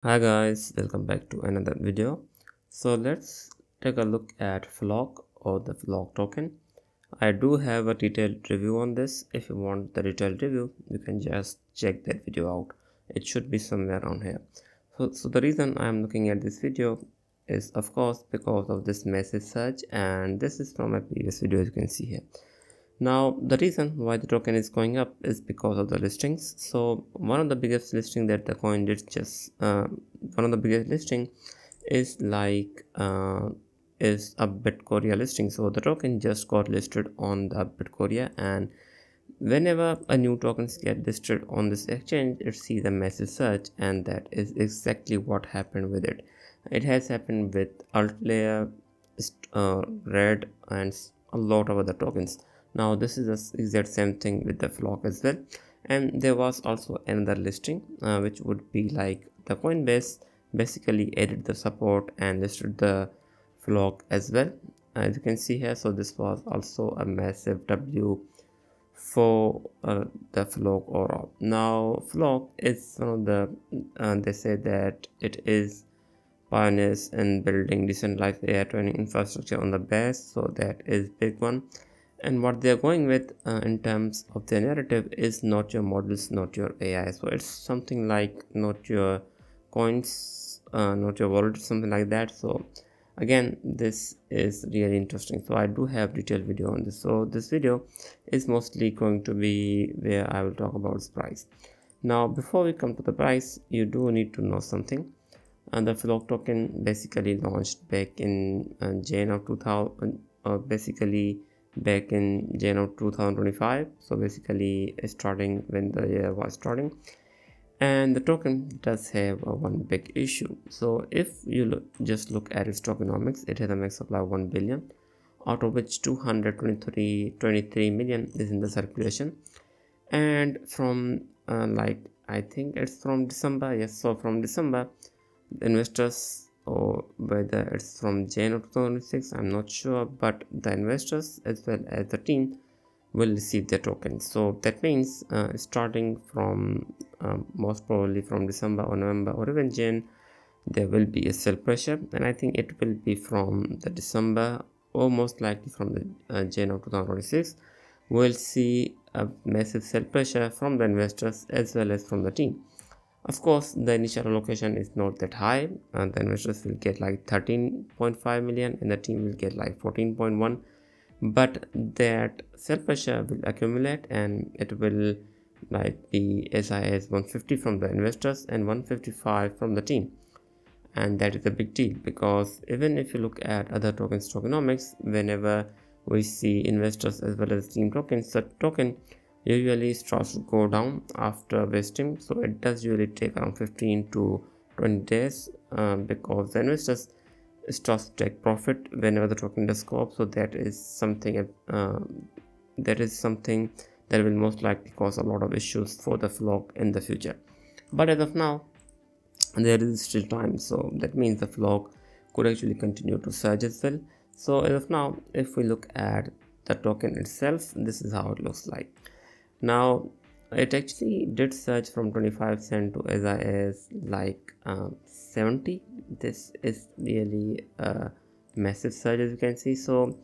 Hi guys, welcome back to another video. So let's take a look at Flock or the Flock token. I do have a detailed review on this. If you want the detailed review, you can just check that video out. It should be somewhere around here. So the reason I'm looking at this video is of course because of this massive surge, and this is from my previous video, as you can see here. Now the reason why the token is going up is because of the listings. So one of the biggest listing that the coin did just one of the biggest listing is is a Bitcoria listing. So the token just got listed on the Bitcoria, and whenever a new tokens get listed on this exchange, it sees a massive surge, and that is exactly what happened with it. It has happened with Altlayer, Red, and a lot of other tokens. Now this is the exact same thing with the Flock as well. And there was also another listing which would be like the Coinbase basically added the support and listed the Flock as well, as you can see here. So this was also a massive W for the Flock or now Flock is one of the they say that it is pioneers in building decentralized AI training infrastructure on the base, so that is big one. And what they are going with in terms of their narrative is not your models, not your AI. So it's something like not your coins, not your wallet, something like that. So again, this is really interesting. So I do have detailed video on this. So this video is mostly going to be where I will talk about its price. Now before we come to the price, you do need to know something. And the Flock token basically launched back in Jan of 2000, basically back in Jan of 2025. So basically starting when the year was starting, and the token does have one big issue. So if you just look at its tokenomics, it has a max supply of 1 billion, out of which 223 million is in the circulation. And from I think it's from December, yes, so from December the investors, or whether it's from Jan of 2006, I'm not sure, but the investors as well as the team will receive their tokens. So that means starting from most probably from December or November or even Jan, there will be a sell pressure, and I think it will be from the December or most likely from the Jan of 2026. We'll see a massive sell pressure from the investors as well as from the team. Of course, the initial allocation is not that high, and the investors will get like 13.5 million and the team will get like 14.1. But that sell pressure will accumulate, and it will like be as high as 150 from the investors and 155 from the team. And that is a big deal, because even if you look at other tokens tokenomics, whenever we see investors as well as team tokens, the token usually starts to go down after vesting. So it does usually take around 15 to 20 days because the investors starts to take profit whenever the token does go up. So that is something that will most likely cause a lot of issues for the Flock in the future. But as of now, there is still time, so that means the Flock could actually continue to surge as well. So as of now, if we look at the token itself, this is how it looks like. Now it actually did surge from 25 cent to as high as like 70. This is really a massive surge, as you can see. So,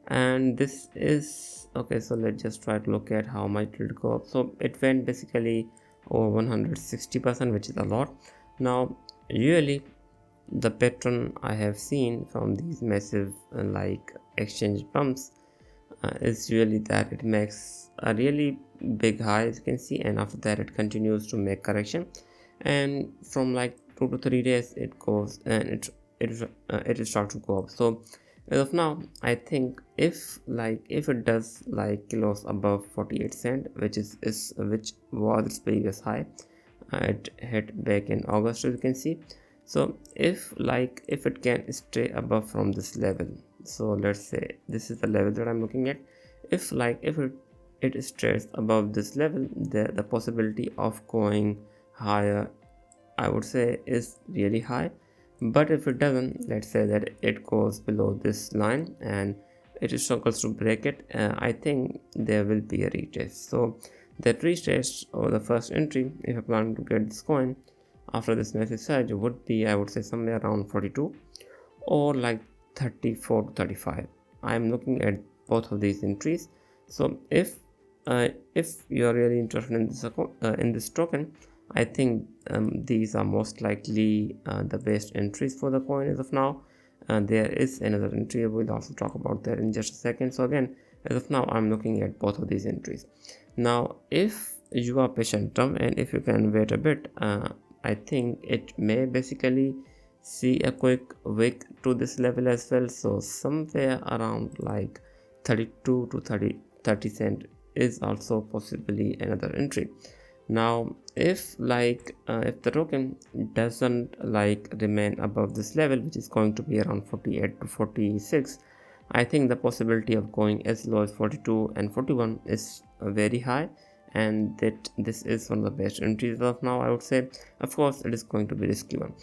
and this is okay, so let's just try to look at how much did it go up. So it went basically over 160%, which is a lot. Now usually the pattern I have seen from these massive like exchange pumps is really that it makes a really big high, as you can see, and after that it continues to make correction, and from like 2 to 3 days it goes and it starts to go up. So as of now, I think if it does like kilos above 48 cent, which was its previous high, it hit back in August, as you can see. So if it can stay above from this level, so let's say this is the level that I'm looking at. If it stays above this level, the possibility of going higher, I would say, is really high. But if it doesn't, let's say that it goes below this line and it struggles to break it, I think there will be a retest. So that retest, or the first entry, if I plan to get this coin, after this massive surge would be, I would say, somewhere around 42 or like 34 to 35. I'm looking at both of these entries. So if you are really interested in this token, I think these are most likely the best entries for the coin as of now. There is another entry, we'll also talk about that in just a second. So again, as of now, I'm looking at both of these entries. Now if you are patient term and if you can wait a bit, I think it may basically see a quick wick to this level as well. So somewhere around like 32 to 30 cent is also possibly another entry. Now if if the token doesn't remain above this level, which is going to be around 48 to 46, I think the possibility of going as low as 42 and 41 is very high, and that this is one of the best entries of now, I would say. Of course it is going to be risky one,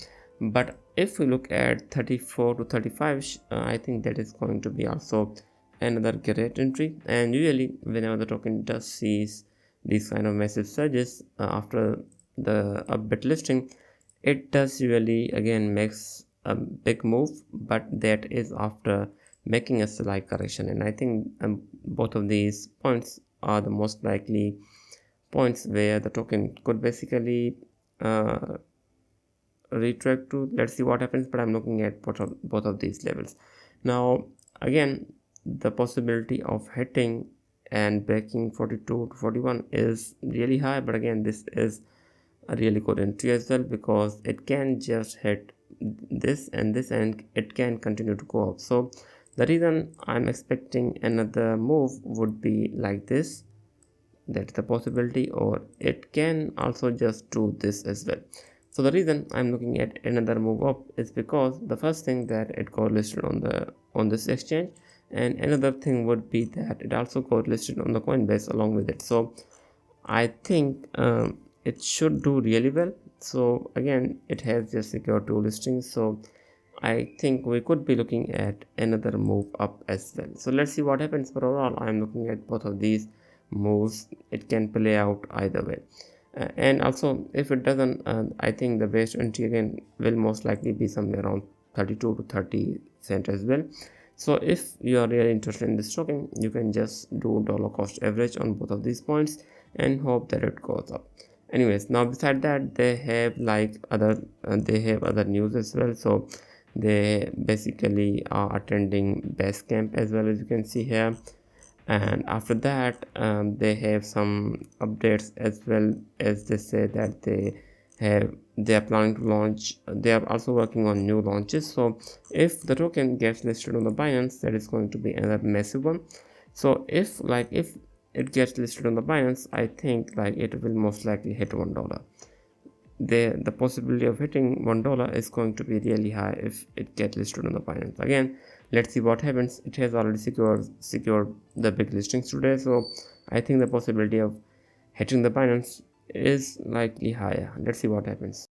but if we look at 34 to 35, I think that is going to be also another great entry. And usually whenever the token does sees these kind of massive surges after the upbit listing, it does usually again makes a big move, but that is after making a slight correction. And I think both of these points are the most likely points where the token could basically uh, retract to. Let's see what happens, but I'm looking at both of these levels. Now again, the possibility of hitting and breaking 42 to 41 is really high, but again, this is a really good entry as well, because it can just hit this and this and it can continue to go up. So the reason I'm expecting another move would be like this, that's the possibility, or it can also just do this as well. So the reason I'm looking at another move up is because the first thing that it got listed on this exchange, and another thing would be that it also got listed on the Coinbase along with it. So I think it should do really well. So again, it has just secured 2 listings, so I think we could be looking at another move up as well. So let's see what happens. But overall, I'm looking at both of these moves. It can play out either way. And also, if it doesn't, I think the best entry again will most likely be somewhere around 32 to 30 cent as well. So if you are really interested in this token, you can just do dollar cost average on both of these points and hope that it goes up. Anyways, now beside that, they have other news as well. So they basically are attending base camp as well, as you can see here. And after that, they have some updates as well, as they say that they are planning to launch. They are also working on new launches. So if the token gets listed on the Binance, that is going to be another massive one. So if it gets listed on the Binance, I think it will most likely hit $1. The possibility of hitting $1 is going to be really high if it gets listed on the Binance. Again, let's see what happens. It has already secured the big listings today, so I think the possibility of hitting the Binance is likely higher. Let's see what happens.